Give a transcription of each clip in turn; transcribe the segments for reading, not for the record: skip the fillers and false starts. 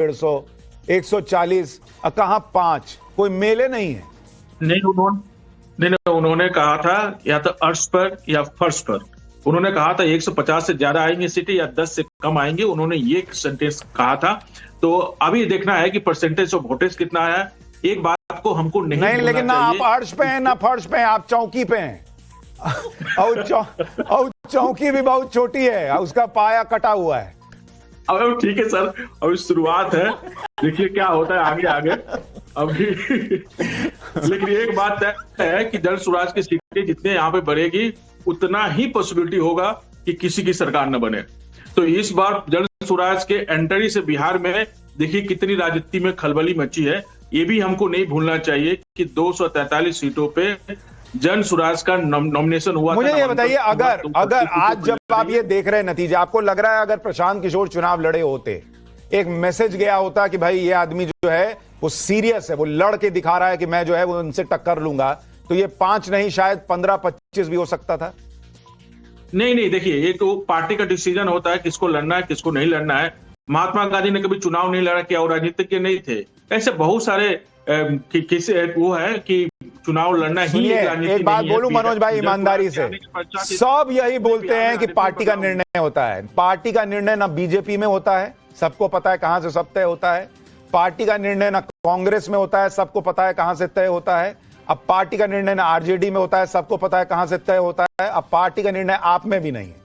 150, 140, कहाँ 5? कोई मेले नहीं है। उन्होंने कहा था या तो अर्श पर या फर्श पर। उन्होंने कहा था 150 से ज्यादा आएंगे सीटें या 10 से कम आएंगे, उन्होंने ये सेंटेंस कहा था। तो अभी देखना है कि परसेंटेज ऑफ वोटेज कितना है। एक बात को हमको नहीं लेकिन ना आप अर्श पे हैं ना फर्श पे हैं, आप चौकी पे हैं। और चौकी भी बहुत छोटी है, उसका पाया कटा हुआ है। अब ठीक है सर, अभी शुरुआत है, देखिए क्या होता है आगे आगे अभी। लेकिन एक बात तय है कि जन स्वराज की सीटें जितने यहाँ पे बढ़ेगी उतना ही पॉसिबिलिटी होगा कि किसी की सरकार न बने। तो इस बार जन स्वराज के एंट्री से बिहार में देखिए कितनी राजनीति में खलबली मची है। ये भी हमको नहीं भूलना चाहिए कि 243 सीटों पे जन स्वराज का नॉमिनेशन हुआ। मुझे ये बताइए, अगर आज जब आप ये देख रहे हैं नतीजे, आपको लग रहा है अगर प्रशांत किशोर चुनाव लड़े होते, एक मैसेज गया होता कि भाई ये आदमी जो है वो सीरियस है, वो लड़ के दिखा रहा है कि मैं जो है वो उनसे टक्कर लूंगा, तो ये 5 नहीं शायद 15-25 भी हो सकता था? नहीं, देखिए ये तो पार्टी का डिसीजन होता है किसको लड़ना है किसको नहीं लड़ना है। महात्मा गांधी ने कभी चुनाव नहीं लड़ा, क्या वो राजनीतिज्ञ नहीं थे? ऐसे बहुत सारे वो है कि चुनाव लड़ना ही एक बात बोलूं मनोज भाई ईमानदारी से, सब यही बोलते हैं कि पार्टी का निर्णय होता है। पार्टी का निर्णय ना बीजेपी में होता है, सबको पता है कहां से सब तय होता है। पार्टी का निर्णय ना कांग्रेस में होता है, सबको पता है कहां से तय होता है। अब पार्टी का निर्णय ना आरजेडी में होता है, सबको पता है कहां से तय होता है। अब पार्टी का निर्णय आप में भी नहीं है,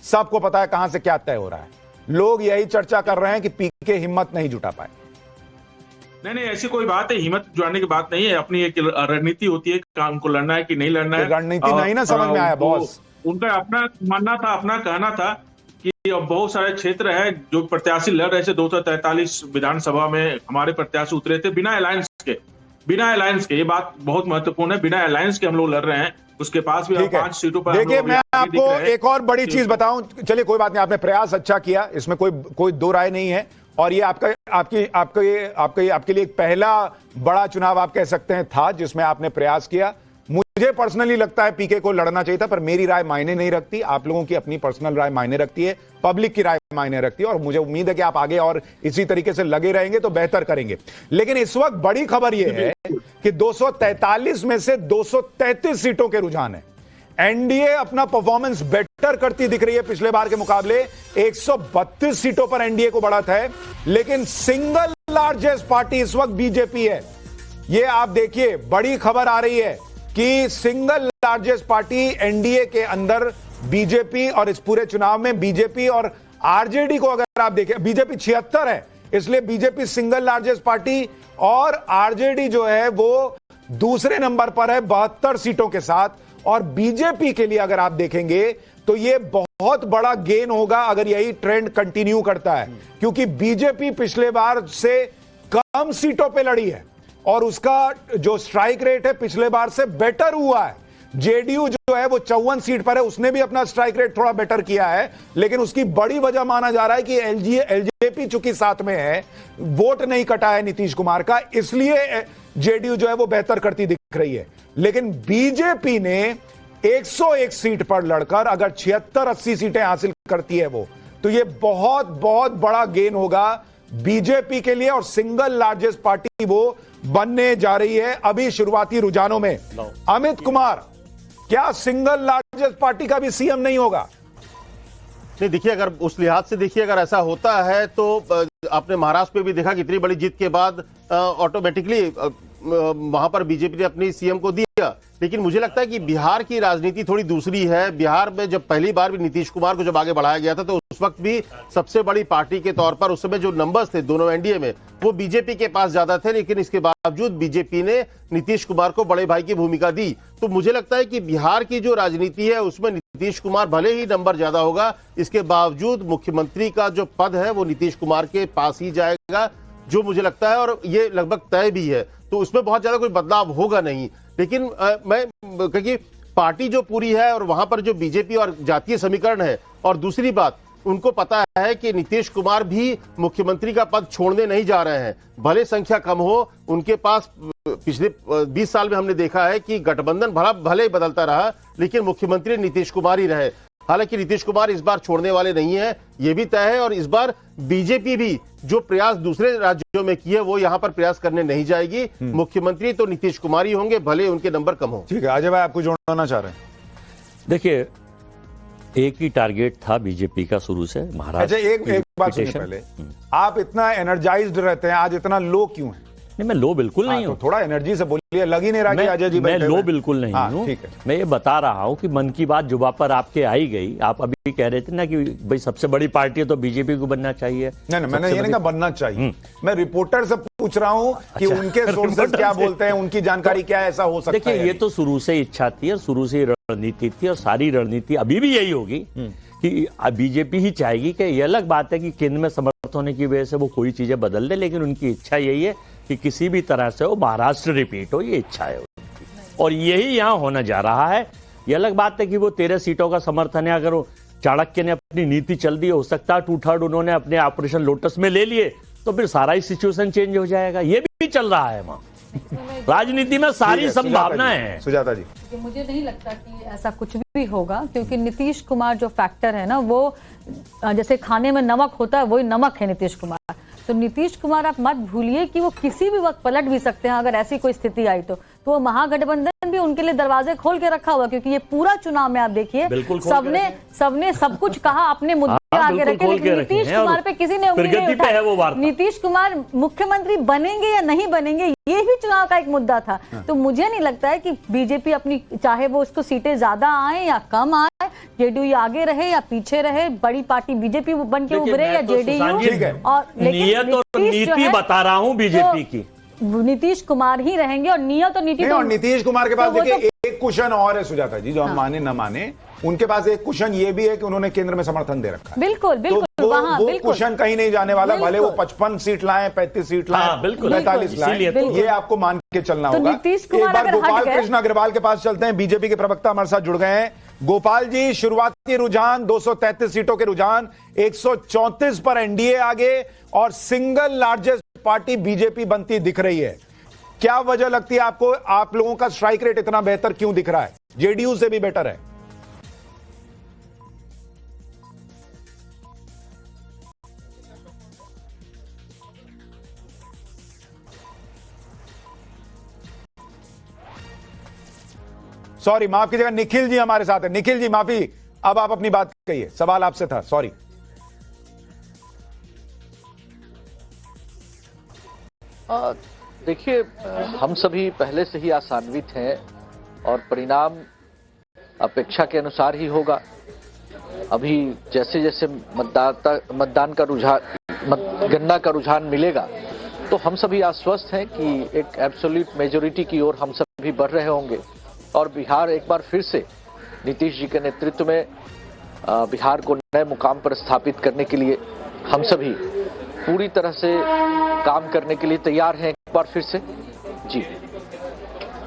सबको पता है कहां से क्या तय हो रहा है। लोग यही चर्चा कर रहे हैं कि पीके हिम्मत नहीं जुटा पाए। नहीं, ऐसी कोई बात है, हिम्मत जुटाने की बात नहीं है। अपनी एक रणनीति होती है, काम को लड़ना है कि नहीं लड़ना है। रणनीति नहीं ना समझ में आया बॉस। उनका अपना मानना था, अपना कहना था कि अब बहुत सारे क्षेत्र हैं जो प्रत्याशी लड़ रहे थे। 243 विधानसभा में हमारे प्रत्याशी उतरे थे बिना अलायंस के। ये बात बहुत महत्वपूर्ण है, बिना अलायंस के हम लोग लड़ रहे हैं। उसके पास भी 5 सीटों पर। देखिए मैं आपको एक और बड़ी चीज बताऊं, चलिए कोई बात नहीं, आपने प्रयास अच्छा किया, इसमें कोई दो राय नहीं है। और ये आपके लिए एक पहला बड़ा चुनाव आप कह सकते हैं था जिसमें आपने प्रयास किया। मुझे पर्सनली लगता है पीके को लड़ना चाहिए था, पर मेरी राय मायने नहीं रखती। आप लोगों की अपनी पर्सनल राय मायने रखती है, पब्लिक की राय मायने रखती है। और मुझे उम्मीद है कि आप आगे और इसी तरीके से लगे रहेंगे तो बेहतर करेंगे। लेकिन इस वक्त बड़ी खबर यह है कि 243 में से 233 सीटों के रुझान है। एनडीए अपना परफॉर्मेंस बेटर करती दिख रही है पिछले बार के मुकाबले। 132 सीटों पर एनडीए को बढ़त है, लेकिन सिंगल लार्जेस्ट पार्टी इस वक्त बीजेपी है। यह आप देखिए, बड़ी खबर आ रही है कि सिंगल लार्जेस्ट पार्टी एनडीए के अंदर बीजेपी, और इस पूरे चुनाव में बीजेपी और आरजेडी को अगर आप देखें, बीजेपी 76 है, इसलिए बीजेपी सिंगल लार्जेस्ट पार्टी, और आरजेडी जो है वो दूसरे नंबर पर है 72 सीटों के साथ। और बीजेपी के लिए अगर आप देखेंगे तो यह बहुत बड़ा गेन होगा अगर यही ट्रेंड कंटिन्यू करता है, क्योंकि बीजेपी पिछले बार से कम सीटों पे लड़ी है और उसका जो स्ट्राइक रेट है पिछले बार से बेटर हुआ है। जेडीयू जो है वो 54 सीट पर है, उसने भी अपना स्ट्राइक रेट थोड़ा बेटर किया है, लेकिन उसकी बड़ी वजह माना जा रहा है कि एलजेपी चूंकि साथ में है, वोट नहीं कटा है नीतीश कुमार का, इसलिए जेडीयू जो है वो बेहतर करती दिख रही है। लेकिन बीजेपी ने 101 सीट पर लड़कर अगर 76-80 सीटें हासिल करती है वो, तो ये बहुत बहुत बड़ा गेन होगा बीजेपी के लिए, और सिंगल लार्जेस्ट पार्टी वो बनने जा रही है अभी शुरुआती रुझानों में। अमित कुमार, क्या सिंगल लार्जेस्ट पार्टी का भी सीएम नहीं होगा? नहीं, देखिए अगर उस लिहाज से देखिए, अगर ऐसा होता है तो आपने महाराष्ट्र में भी देखा कि इतनी बड़ी जीत के बाद ऑटोमेटिकली वहां पर बीजेपी ने अपनी सीएम को दिया। लेकिन मुझे लगता है कि बिहार की राजनीति थोड़ी दूसरी है। बिहार में जब पहली बार भी नीतीश कुमार को जब आगे बढ़ाया गया था तो उस वक्त भी सबसे बड़ी पार्टी के तौर पर उस समय जो नंबर्स थे दोनों एनडीए में वो बीजेपी के पास ज्यादा थे, लेकिन इसके बावजूद बीजेपी ने नीतीश कुमार को बड़े भाई की भूमिका दी। तो मुझे लगता है कि बिहार की जो राजनीति है उसमें नीतीश कुमार भले ही नंबर ज्यादा होगा, इसके बावजूद मुख्यमंत्री का जो पद है वो नीतीश कुमार के पास ही जाएगा, जो मुझे लगता है, और ये लगभग तय भी है। तो उसमें बहुत ज्यादा कोई बदलाव होगा नहीं। लेकिन मैं क्योंकि पार्टी जो पूरी है और वहां पर जो बीजेपी और जातीय समीकरण है, और दूसरी बात उनको पता है कि नीतीश कुमार भी मुख्यमंत्री का पद छोड़ने नहीं जा रहे हैं, भले संख्या कम हो। उनके पास पिछले 20 साल में हमने देखा है कि गठबंधन भले ही बदलता रहा, लेकिन मुख्यमंत्री नीतीश कुमार ही रहे। हालांकि नीतीश कुमार इस बार छोड़ने वाले नहीं है, यह भी तय है। और इस बार बीजेपी भी जो प्रयास दूसरे राज्यों में किए वो यहाँ पर प्रयास करने नहीं जाएगी। मुख्यमंत्री तो नीतीश कुमार ही होंगे, भले उनके नंबर कम हो। ठीक है, अजय भाई आपको जोड़ना चाह रहे हैं? देखिए, एक ही टारगेट था बीजेपी का शुरू से, महाराष्ट्र। अच्छा, एक बात सुनिए पहले, आप इतना एनर्जाइज्ड रहते हैं, आज इतना लो क्यों है? नहीं, मैं लो बिल्कुल नहीं हूँ। तो थोड़ा एनर्जी से बोलिए, लग ही नहीं रहा कि अजय जी मैं बैठे लो हुए। बिल्कुल नहीं हाँ, हूँ। ठीक है। मैं ये बता रहा हूँ कि मन की बात जुबा पर आपके आई गई। आप अभी कह रहे थे ना कि भाई सबसे बड़ी पार्टी है तो बीजेपी को बनना चाहिए। नहीं, मैंने ये नहीं कहा बनना चाहिए, मैं रिपोर्टर से पूछ रहा हूँ कि उनके सोर्सेज क्या बोलते हैं, उनकी जानकारी क्या है, ऐसा हो सकता है। देखिए, ये तो शुरू से इच्छा थी और शुरू से रणनीति थी, और सारी रणनीति अभी भी यही होगी कि बीजेपी ही चाहेगी। कि ये अलग बात है कि केंद्र में समर्थ होने की वजह से वो कोई चीजें बदल दे, लेकिन उनकी इच्छा यही है कि किसी भी तरह से वो महाराष्ट्र रिपीट हो, ये इच्छा है उनकी, और यही यहाँ होने जा रहा है। ये अलग बात है कि वो 13 सीटों का समर्थन है। अगर वो चाणक्य ने अपनी नीति चल दी, हो सकता है 2/3 उन्होंने अपने ऑपरेशन लोटस में ले लिए, तो फिर सारा ही सिचुएशन चेंज हो जाएगा। ये भी चल रहा है वहां, राजनीति में सारी संभावनाएं हैं। सुजाता जी, मुझे नहीं लगता कि ऐसा कुछ भी होगा, क्योंकि नीतीश कुमार जो फैक्टर है ना, वो जैसे खाने में नमक होता है, वही नमक है नीतीश कुमार। तो नीतीश कुमार आप मत भूलिए कि वो किसी भी वक्त पलट भी सकते हैं अगर ऐसी कोई स्थिति आई तो वो महागठबंधन भी उनके लिए दरवाजे खोल के रखा हुआ, क्योंकि ये पूरा चुनाव में आप देखिए सबने सब कुछ कहा, अपने मुद्दे आगे रखे, लेकिन नीतीश कुमार पे किसी ने उंगली नहीं उठाई। नीतीश कुमार मुख्यमंत्री बनेंगे या नहीं बनेंगे, ये भी चुनाव का एक मुद्दा था। तो मुझे नहीं लगता है कि बीजेपी अपनी, चाहे वो उसको सीटें ज्यादा आए या कम आए, जेडीयू आगे रहे या पीछे रहे, बड़ी पार्टी बीजेपी बन के उभरे या जेडीयू, और नीति बता रहा हूँ बीजेपी की, नीतीश कुमार ही रहेंगे। और नियत और नीति, और नीतीश कुमार के पास देखिए एक कुशन और है सुजाता जी, जो हम माने न माने, उनके पास एक कुशन ये भी है कि उन्होंने केंद्र में समर्थन दे रखा है। बिल्कुल बिल्कुल, तो वो कुशन कहीं नहीं जाने वाला, भले वो 55 सीट लाए, 35 सीट लाए, 45 लाए, ये आपको मान के चलना होगा। नीतीश एक बार गोपाल कृष्ण अग्रवाल के पास चलते हैं, बीजेपी के प्रवक्ता हमारे साथ जुड़ गए हैं। गोपाल जी, शुरुआती रुझान 233 सीटों के रुझान, 134 पर एनडीए आगे और सिंगल लार्जेस्ट पार्टी बीजेपी बनती दिख रही है। क्या वजह लगती है आपको, आप लोगों का स्ट्राइक रेट इतना बेहतर क्यों दिख रहा है, जेडीयू से भी बेटर है? सॉरी, माफ कीजिएगा, निखिल जी हमारे साथ है। निखिल जी माफी, अब आप अपनी बात कहिए, सवाल आपसे था, सॉरी। देखिए, हम सभी पहले से ही आशान्वित हैं और परिणाम अपेक्षा के अनुसार ही होगा। अभी जैसे जैसे मतदान का रुझान, मतगणना का रुझान मिलेगा, तो हम सभी आश्वस्त हैं कि एक एब्सोल्यूट मेजोरिटी की ओर हम सभी बढ़ रहे होंगे और बिहार एक बार फिर से नीतीश जी के नेतृत्व में बिहार को नए मुकाम पर स्थापित करने के लिए हम सभी पूरी तरह से काम करने के लिए तैयार हैं एक बार फिर से जी।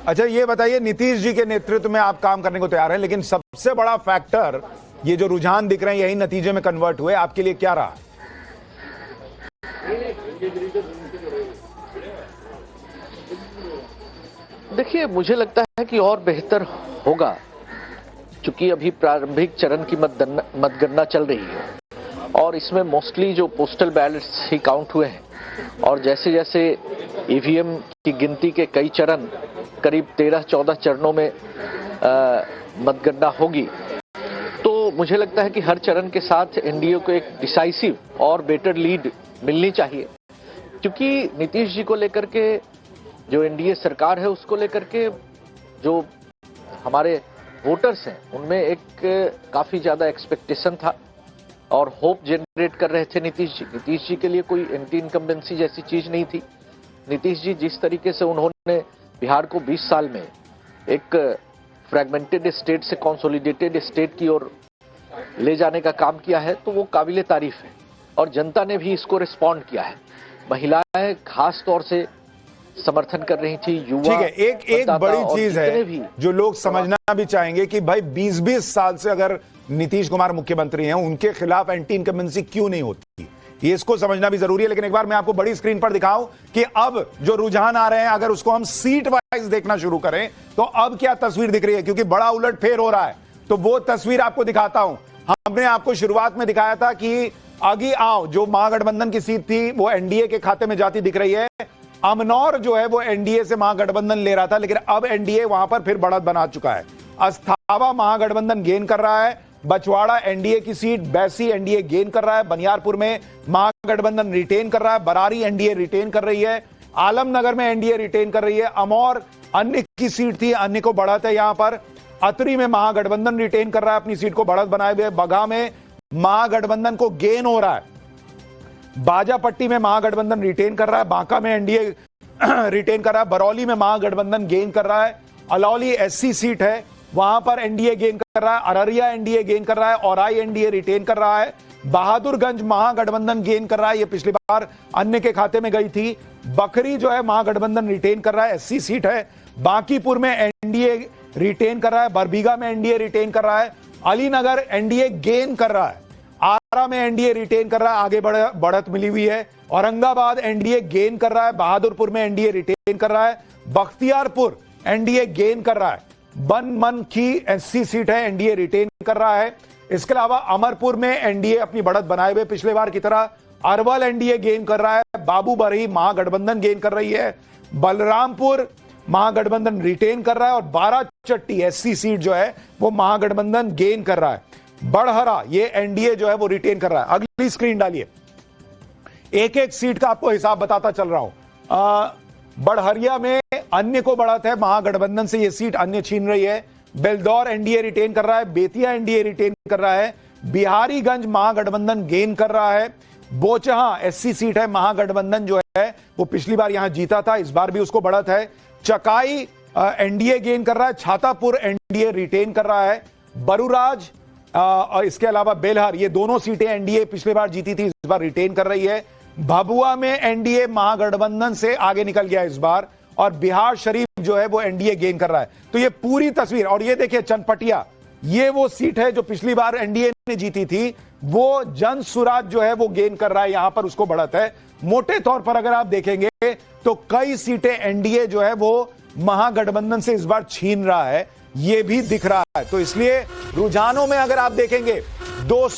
अच्छा, ये बताइए, नीतीश जी के नेतृत्व में आप काम करने को तैयार हैं, लेकिन सबसे बड़ा फैक्टर ये जो रुझान दिख रहे हैं यही नतीजे में कन्वर्ट हुए, आपके लिए क्या रहा? देखिए, मुझे लगता है कि और बेहतर होगा, क्योंकि अभी प्रारंभिक चरण की मतगणना चल रही है और इसमें मोस्टली जो पोस्टल बैलेट्स ही काउंट हुए हैं और जैसे जैसे ईवीएम की गिनती के कई चरण, करीब 13-14 चरणों में मतगणना होगी, तो मुझे लगता है कि हर चरण के साथ एनडीए को एक डिसाइसिव और बेटर लीड मिलनी चाहिए, क्योंकि नीतीश जी को लेकर के जो एनडीए सरकार है उसको लेकर के जो हमारे वोटर्स हैं उनमें एक काफी ज्यादा एक्सपेक्टेशन था और होप जनरेट कर रहे थे नीतीश जी। नीतीश जी के लिए कोई एंटी इनकम्बेंसी जैसी चीज नहीं थी। नीतीश जी जिस तरीके से उन्होंने बिहार को 20 साल में एक फ्रैगमेंटेड स्टेट से कंसोलिडेटेड स्टेट की ओर ले जाने का काम किया है, तो वो काबिले तारीफ है और जनता ने भी इसको रिस्पॉन्ड किया है। महिलाएं खास तौर से समर्थन कर रही थी, युवा। ठीक है, एक बड़ी चीज है जो लोग समझना भी चाहेंगे कि भाई 20-20 साल से अगर नीतीश कुमार मुख्यमंत्री हैं, उनके खिलाफ एंटी इनकम्बेंसी क्यों नहीं होती, ये इसको समझना भी जरूरी है। लेकिन एक बार मैं आपको बड़ी स्क्रीन पर दिखाऊं कि अब जो रुझान आ रहे हैं, अगर उसको हम सीट वाइज देखना शुरू करें तो अब क्या तस्वीर दिख रही है, क्योंकि बड़ा उलटफेर हो रहा है। तो वो तस्वीर आपको दिखाता हूं। हमने आपको शुरुआत में दिखाया था कि आगे आओ, जो महागठबंधन की सीट थी वो एनडीए के खाते में जाती दिख रही है। अमनौर जो है वो एनडीए से महागठबंधन ले रहा था, लेकिन अब एनडीए वहां पर फिर बढ़त बना चुका है। अस्थावा महागठबंधन गेन कर रहा है, बछवाड़ा एनडीए की सीट, बैसी एनडीए गेन कर रहा है, बनियारपुर में महागठबंधन रिटेन कर रहा है, बरारी एनडीए रिटेन कर रही है, आलमनगर में एनडीए रिटेन कर रही है, अमौर अन्य की सीट थी, अन्य को बढ़त है यहां पर। अतरी में महागठबंधन रिटेन कर रहा है अपनी सीट को, बढ़त बनाए हुए। बगहा में महागठबंधन को गेन हो रहा है, बाजापट्टी में महागठबंधन रिटेन कर रहा है, बांका में एनडीए रिटेन कर रहा है, बरौली में महागठबंधन गेन कर रहा है, अलौली एससी सीट है वहां पर एनडीए गेन कर रहा है, अररिया एनडीए गेन कर रहा है, औराई एनडीए रिटेन कर रहा है, बहादुरगंज महागठबंधन गेन कर रहा है, ये पिछली बार अन्य के खाते में गई थी। बखरी जो है महागठबंधन रिटेन कर रहा है, एससी सीट है। बांकीपुर में एनडीए रिटेन कर रहा है, बरबीघा में एनडीए रिटेन कर रहा है, अलीनगर एनडीए गेन कर रहा है, आरा में एनडीए रिटेन कर रहा है, आगे बढ़त मिली हुई है। औरंगाबाद एनडीए गेन कर रहा है, बहादुरपुर में एनडीए रिटेन कर रहा है, बख्तियारपुर एनडीए गेन कर रहा है, बनमन की एससी सीट है एनडीए रिटेन कर रहा है। इसके अलावा अमरपुर में एनडीए अपनी बढ़त बनाए हुए पिछले बार की तरह, अरवल एनडीए गेन कर रहा है, बाबूबरही महागठबंधन गेन कर रही है, बलरामपुर महागठबंधन रिटेन कर रहा है और बाराचट्टी एससी सीट जो है वो महागठबंधन गेन कर रहा है। बड़हरा ये एनडीए जो है वो रिटेन कर रहा है। अगली स्क्रीन डालिए, एक एक सीट का आपको हिसाब बताता चल रहा हूं। बड़हरिया में अन्य को बढ़त है, महागठबंधन से ये सीट अन्य छीन रही है। बेलदौर एनडीए रिटेन कर रहा है, बेतिया एनडीए रिटेन कर रहा है, बिहारीगंज महागठबंधन गेन कर रहा है, बोचहा एससी सीट है, महागठबंधन जो है वो पिछली बार यहां जीता था, इस बार भी उसको बढ़त है। चकाई एनडीए गेन कर रहा है, छातापुर एनडीए रिटेन कर रहा है, बरूराज इसके अलावा बेलहर ये दोनों सीटें एनडीए पिछली बार जीती थी, इस बार रिटेन कर रही है। भभुआ में एनडीए महागठबंधन से आगे निकल गया इस बार, और बिहार शरीफ जो है वो एनडीए गेन कर रहा है। तो ये पूरी तस्वीर, और ये देखिए चनपटिया, ये वो सीट है जो पिछली बार एनडीए ने जीती थी, वो जन सुराज जो है वो गेन कर रहा है, यहां पर उसको बढ़त है। मोटे तौर पर अगर आप देखेंगे तो कई सीटें एनडीए जो है वो महागठबंधन से इस बार छीन रहा है, ये भी दिख रहा है। तो इसलिए रुझानों में अगर आप देखेंगे